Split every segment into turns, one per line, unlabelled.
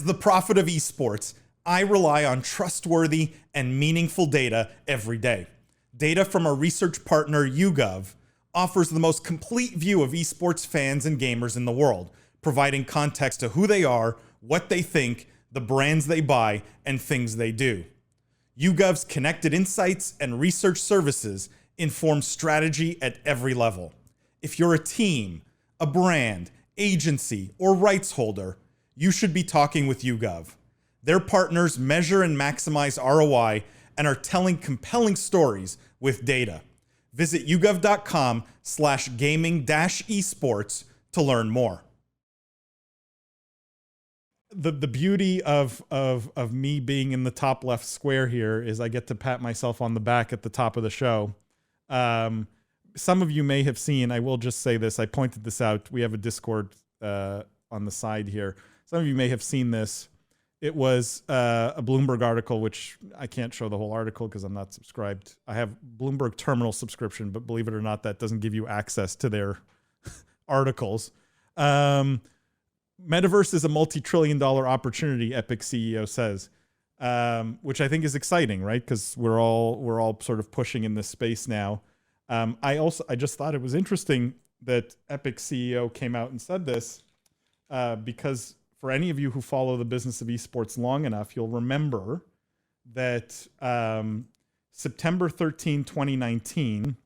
As the prophet of esports, I rely on trustworthy and meaningful data every day. Data from our research partner, YouGov, offers the most complete view of esports fans and gamers in the world, providing context to who they are, what they think, the brands they buy, and things they do. YouGov's connected insights and research services inform strategy at every level. If you're a team, a brand, agency, or rights holder, you should be talking with YouGov. Their partners measure and maximize ROI and are telling compelling stories with data. Visit yougov.com/gaming-esports to learn more. The beauty of me being in the top left square here is I get to pat myself on the back at the top of the show. Some of you may have seen, I will just say this, I pointed this out. We have a Discord on the side here. Some of you may have seen this. It was a Bloomberg article, which I can't show the whole article because I'm not subscribed. I have Bloomberg Terminal subscription, but believe it or not, that doesn't give you access to their articles. Metaverse is a multi-trillion-dollar opportunity, Epic CEO says, which I think is exciting, right? Because we're all sort of pushing in this space now. I just thought it was interesting that Epic CEO came out and said this because for any of you who follow the business of esports long enough, you'll remember that September 13, 2019,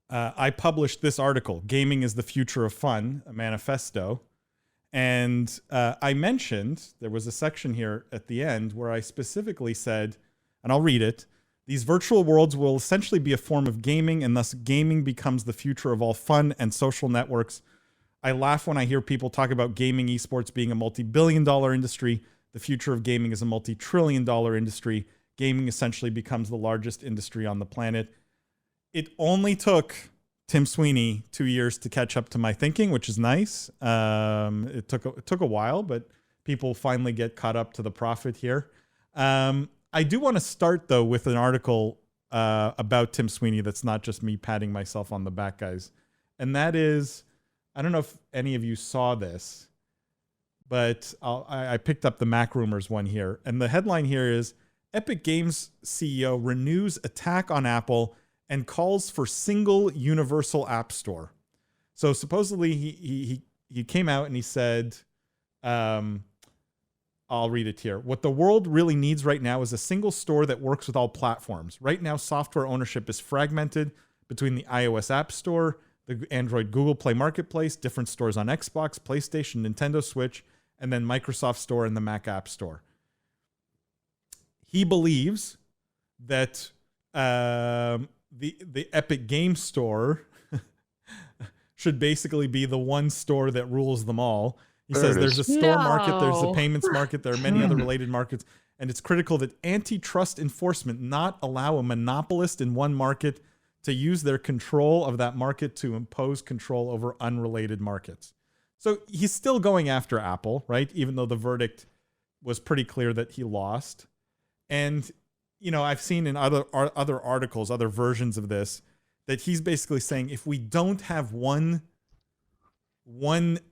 I published this article, Gaming is the Future of Fun, a manifesto. And I mentioned, there was a section here at the end where I specifically said, and I'll read it, these virtual worlds will essentially be a form of gaming, and thus gaming becomes the future of all fun and social networks. I laugh when I hear people talk about gaming esports being a multi-billion-dollar industry. The future of gaming is a multi-trillion-dollar industry. Gaming essentially becomes the largest industry on the planet. It only took Tim Sweeney 2 years to catch up to my thinking, which is nice. It took a while, but people finally get caught up to the prophet here. I do want to start, though, with an article about Tim Sweeney that's not just me patting myself on the back, guys. And that is, I don't know if any of you saw this, but I picked up the Mac Rumors one here. And the headline here is, Epic Games CEO renews attack on Apple and calls for single universal app store. So supposedly he came out and he said, I'll read it here. What the world really needs right now is a single store that works with all platforms. Right now, software ownership is fragmented between the iOS App Store, the Android Google Play Marketplace, different stores on Xbox, PlayStation, Nintendo Switch, and then Microsoft Store and the Mac App Store. He believes that the Epic Games Store should basically be the one store that rules them all. He says there's a store market, there's a payments market, there are many other related markets, and it's critical that antitrust enforcement not allow a monopolist in one market to use their control of that market to impose control over unrelated markets. So he's still going after Apple, right? Even though the verdict was pretty clear that he lost. And, you know, I've seen in other articles, other versions of this, that he's basically saying if we don't have one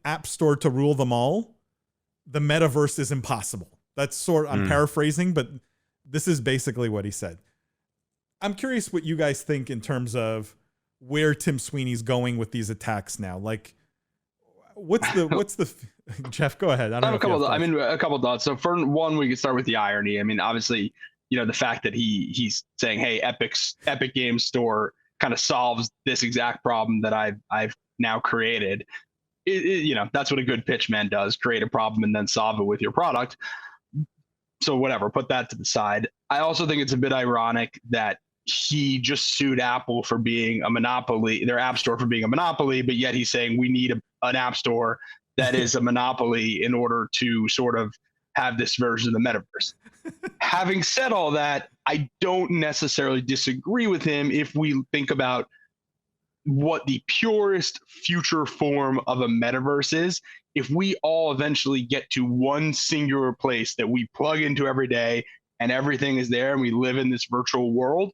app store to rule them all, the metaverse is impossible. That's sort of, I'm paraphrasing, but this is basically what he said. I'm curious what you guys think in terms of where Tim Sweeney's going with these attacks now. Like, what's the Jeff, go ahead.
A couple thoughts. So for one, we can start with the irony. I mean, obviously, you know, the fact that he's saying, hey, Epic Games Store kind of solves this exact problem that I've now created. You know, that's what a good pitch man does, create a problem and then solve it with your product. So whatever, put that to the side. I also think it's a bit ironic that he just sued Apple for being a monopoly, their app store for being a monopoly, but yet he's saying we need an app store that is a monopoly in order to sort of have this version of the metaverse. Having said all that, I don't necessarily disagree with him if we think about what the purest future form of a metaverse is. If we all eventually get to one singular place that we plug into every day and everything is there and we live in this virtual world,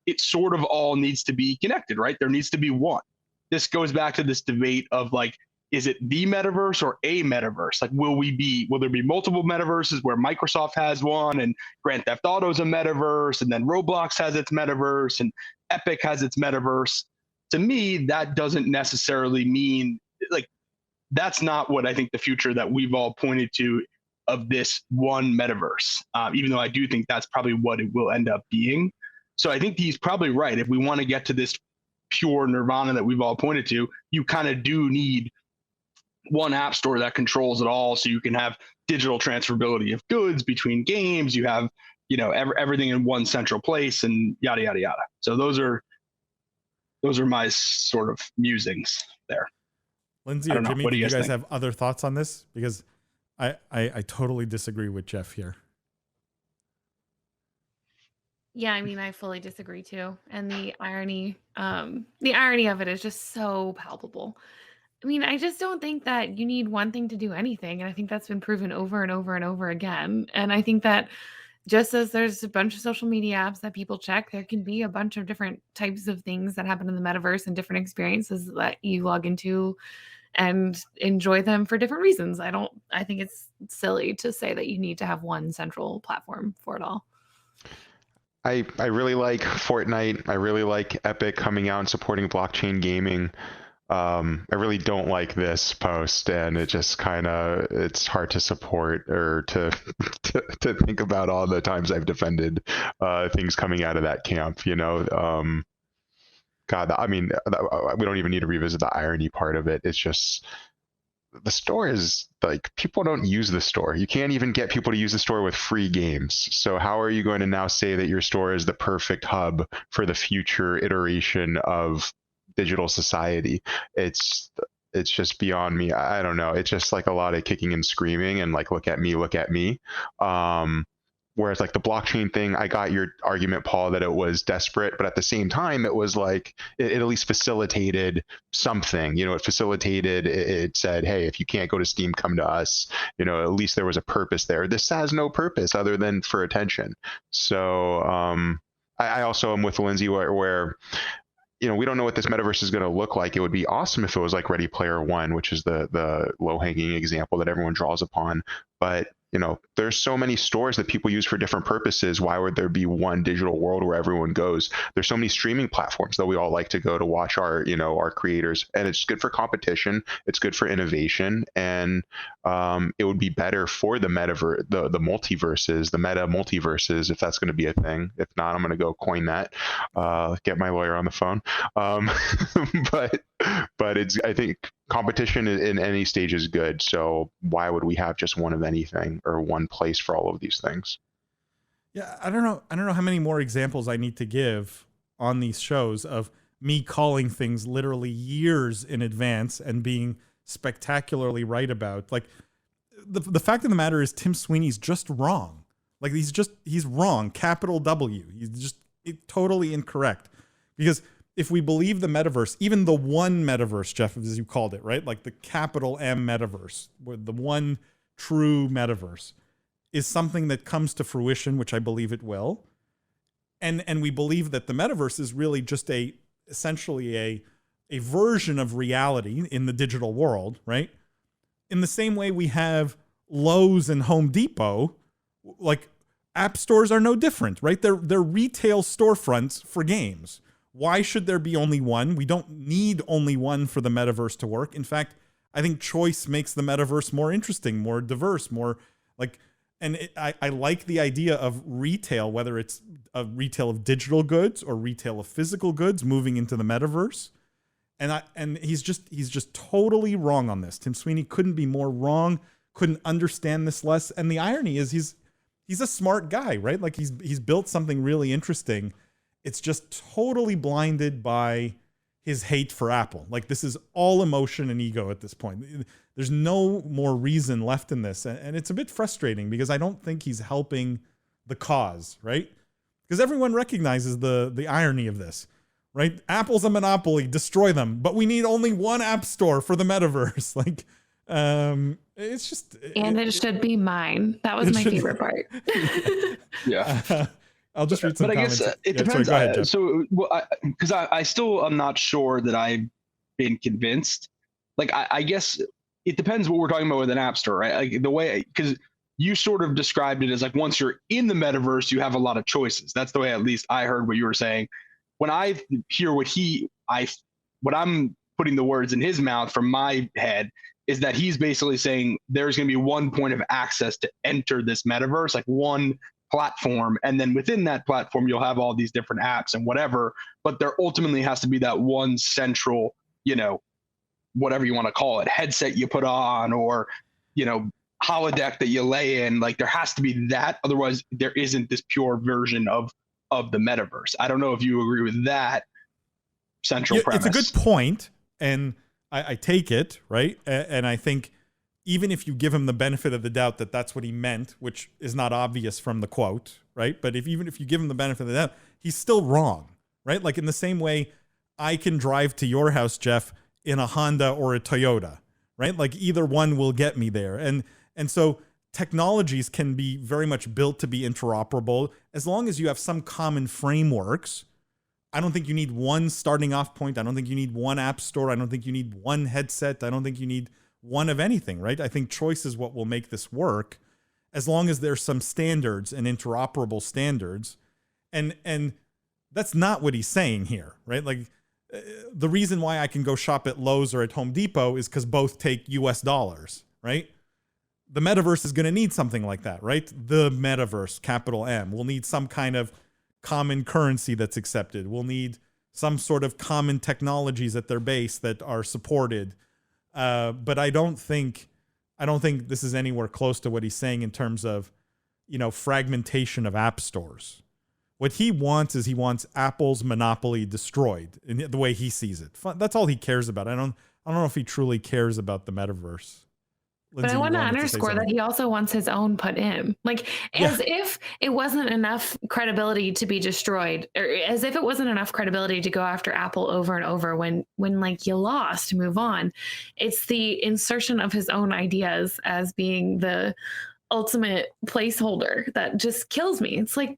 it sort of all needs to be connected, right? There needs to be one. This goes back to this debate of like, is it the metaverse or a metaverse? Like, will there be multiple metaverses where Microsoft has one and Grand Theft Auto is a metaverse, and then Roblox has its metaverse and Epic has its metaverse? To me, that doesn't necessarily mean, like, that's not what I think the future that we've all pointed to of this one metaverse, even though I do think that's probably what it will end up being. So I think he's probably right. If we want to get to this pure nirvana that we've all pointed to, you kind of do need one app store that controls it all, so you can have digital transferability of goods between games. You have, everything in one central place, and yada yada yada. So those are my sort of musings there.
Lindsay or Jimmy, do you guys have other thoughts on this? Because I totally disagree with Jeff here.
Yeah, I mean, I fully disagree too. And the irony of it is just so palpable. I mean, I just don't think that you need one thing to do anything. And I think that's been proven over and over and over again. And I think that just as there's a bunch of social media apps that people check, there can be a bunch of different types of things that happen in the metaverse and different experiences that you log into and enjoy them for different reasons. I think it's silly to say that you need to have one central platform for it all.
I really like Fortnite. I really like Epic coming out and supporting blockchain gaming. I really don't like this post, and it just it's hard to support or to think about all the times I've defended things coming out of that camp, God, I mean, we don't even need to revisit the irony part of it. It's just, the store is like, people don't use the store. You can't even get people to use the store with free games. So how are you going to now say that your store is the perfect hub for the future iteration of digital society? It's just beyond me. I don't know. It's just like a lot of kicking and screaming and like, look at me, look at me. Whereas like the blockchain thing, I got your argument, Paul, that it was desperate, but at the same time, it was like, it at least facilitated something, it said, hey, if you can't go to Steam, come to us, at least there was a purpose there. This has no purpose other than for attention. So I also am with Lindsay where we don't know what this metaverse is going to look like. It would be awesome if it was like Ready Player One, which is the low-hanging example that everyone draws upon. But there's so many stores that people use for different purposes. Why would there be one digital world where everyone goes? There's so many streaming platforms that we all like to go to watch our creators, and it's good for competition. It's good for innovation, and it would be better for the metaverse, the multiverses, the meta multiverses, if that's going to be a thing. If not, I'm going to go coin that. Get my lawyer on the phone. But I think competition in any stage is good. So why would we have just one of anything or one place for all of these things?
Yeah, I don't know how many more examples I need to give on these shows of me calling things literally years in advance and being spectacularly right about. Like, the fact of the matter is Tim Sweeney's just wrong. Like, he's wrong. Capital W. He's just totally incorrect. Because if we believe the metaverse, even the one metaverse, Jeff, as you called it, right? Like the capital M metaverse, the one true metaverse, is something that comes to fruition, which I believe it will. And we believe that the metaverse is really just essentially a version of reality in the digital world, right? In the same way we have Lowe's and Home Depot, like app stores are no different, right? They're retail storefronts for games. Why should there be only one? We don't need only one for the metaverse to work. In fact, I think choice makes the metaverse more interesting, more diverse, more like, I like the idea of retail, whether it's a retail of digital goods or retail of physical goods moving into the metaverse. And he's just totally wrong on this. Tim Sweeney couldn't be more wrong, couldn't understand this less. And the irony is he's a smart guy, right? Like he's built something really interesting. It's just totally blinded by his hate for Apple. Like this is all emotion and ego at this point. There's no more reason left in this. And it's a bit frustrating because I don't think he's helping the cause, right? Because everyone recognizes the irony of this, right? Apple's a monopoly, destroy them. But we need only one app store for the metaverse. Like, it's just...
And it should be mine. That was my favorite part.
Yeah.
I'll just read some comments.
But I guess it depends.
Sorry, go ahead,
so, because I still am not sure that I've been convinced. like I guess it depends what we're talking about with an app store, right? Like the way, because you sort of described it as like once you're in the metaverse, you have a lot of choices. That's the way at least I heard what you were saying. When I hear what I'm putting the words in his mouth from my head is that he's basically saying there's going to be one point of access to enter this metaverse, like one platform. And then within that platform, you'll have all these different apps and whatever, but there ultimately has to be that one central, you know, whatever you want to call it, headset you put on, or, you know, holodeck that you lay in. Like there has to be that. Otherwise there isn't this pure version of the metaverse. I don't know if you agree with that central premise.
It's a good point, and I take it, right? And I think even if you give him the benefit of the doubt that that's what he meant, which is not obvious from the quote, right? But even if you give him the benefit of the doubt, he's still wrong, right? Like in the same way I can drive to your house, Jeff, in a Honda or a Toyota, right? Like either one will get me there. And so technologies can be very much built to be interoperable as long as you have some common frameworks. I don't think you need one starting off point. I don't think you need one app store. I don't think you need one headset. I don't think you need one of anything, right? I think choice is what will make this work as long as there's some standards and interoperable standards. And that's not what he's saying here, right? Like the reason why I can go shop at Lowe's or at Home Depot is because both take US dollars, right? The metaverse is going to need something like that, right? The metaverse, capital M, will need some kind of common currency that's accepted. We'll need some sort of common technologies at their base that are supported. But I don't think this is anywhere close to what he's saying in terms of, you know, fragmentation of app stores. What he wants is he wants Apple's monopoly destroyed in the way he sees it. That's all he cares about. I don't know if he truly cares about the metaverse. Lindsay,
but I want to underscore that he also wants his own put in, like as if it wasn't enough credibility to be destroyed, or as if it wasn't enough credibility to go after Apple over and over when like you lost, move on. It's the insertion of his own ideas as being the ultimate placeholder that just kills me. It's like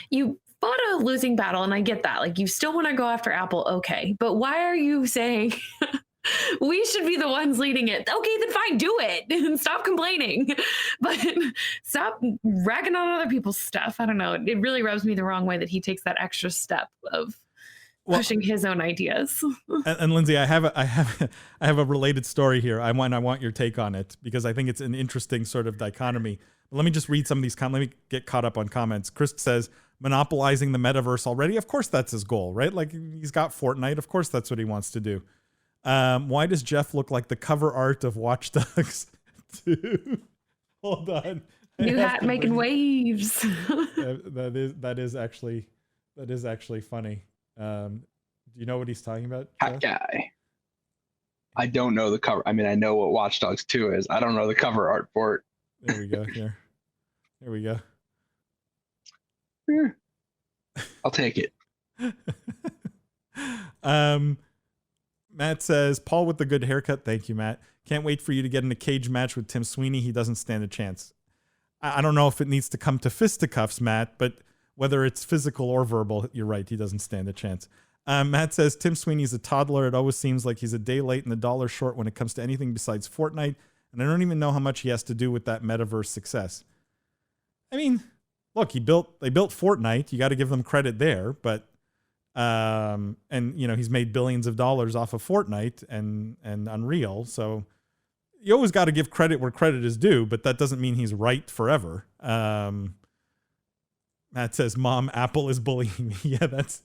you fought a losing battle, and I get that. Like you still want to go after Apple, okay, but why are you saying we should be the ones leading it? Okay, then fine, do it and stop complaining, but stop ragging on other people's stuff. I don't know. It really rubs me the wrong way that he takes that extra step of pushing his own ideas.
And Lindsay, I have a related story here. I want your take on it because I think it's an interesting sort of dichotomy. But let me just read some of these let me get caught up on comments. Chris says, monopolizing the metaverse already. Of course that's his goal, right? Like he's got Fortnite. Of course that's what he wants to do. Why does Jeff look like the cover art of Watch Dogs 2? Hold on.
New hat making waves.
that is actually funny. Do you know what he's talking about, Jeff?
Hat guy. I don't know the cover. I mean, I know what Watch Dogs 2 is. I don't know the cover art for it.
There we go. Here we go.
I'll take it.
Matt says, Paul with the good haircut. Thank you, Matt. Can't wait for you to get in a cage match with Tim Sweeney. He doesn't stand a chance. I don't know if it needs to come to fisticuffs, Matt, but whether it's physical or verbal, you're right. He doesn't stand a chance. Matt says, Tim Sweeney's a toddler. It always seems like he's a day late and a dollar short when it comes to anything besides Fortnite. And I don't even know how much he has to do with that metaverse success. I mean, look, they built Fortnite. You got to give them credit there, but and you know, he's made billions of dollars off of Fortnite and Unreal. So you always got to give credit where credit is due, but that doesn't mean he's right forever. Matt says, Mom, Apple is bullying me. Yeah, that's